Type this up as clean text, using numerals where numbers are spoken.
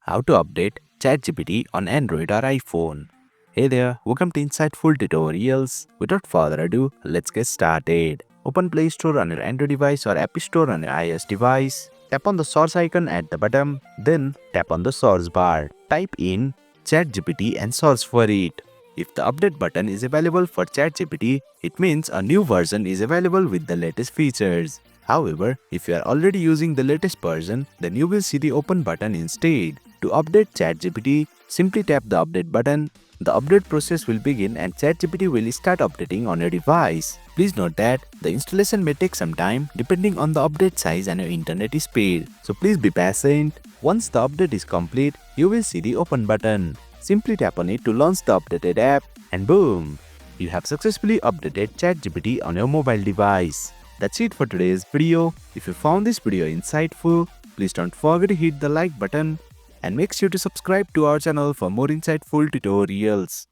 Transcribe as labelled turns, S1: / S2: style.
S1: how to update ChatGPT on Android or iPhone. Hey there, welcome to Insightful Tutorials. Without further ado, let's get started. Open Play Store on your Android device or App Store on your iOS device. Tap on the source icon at the bottom, then tap on the source bar. Type in ChatGPT and search for it. If the update button is available for ChatGPT, it means a new version is available with the latest features. However, if you are already using the latest version, then you will see the open button instead. To update ChatGPT, simply tap the update button. The update process will begin and ChatGPT will start updating on your device. Please note that the installation may take some time depending on the update size and your internet speed. So please be patient. Once the update is complete, you will see the open button. Simply tap on it to launch the updated app and boom! You have successfully updated ChatGPT on your mobile device. That's it for today's video. If you found this video insightful, please don't forget to hit the like button and make sure to subscribe to our channel for more insightful tutorials.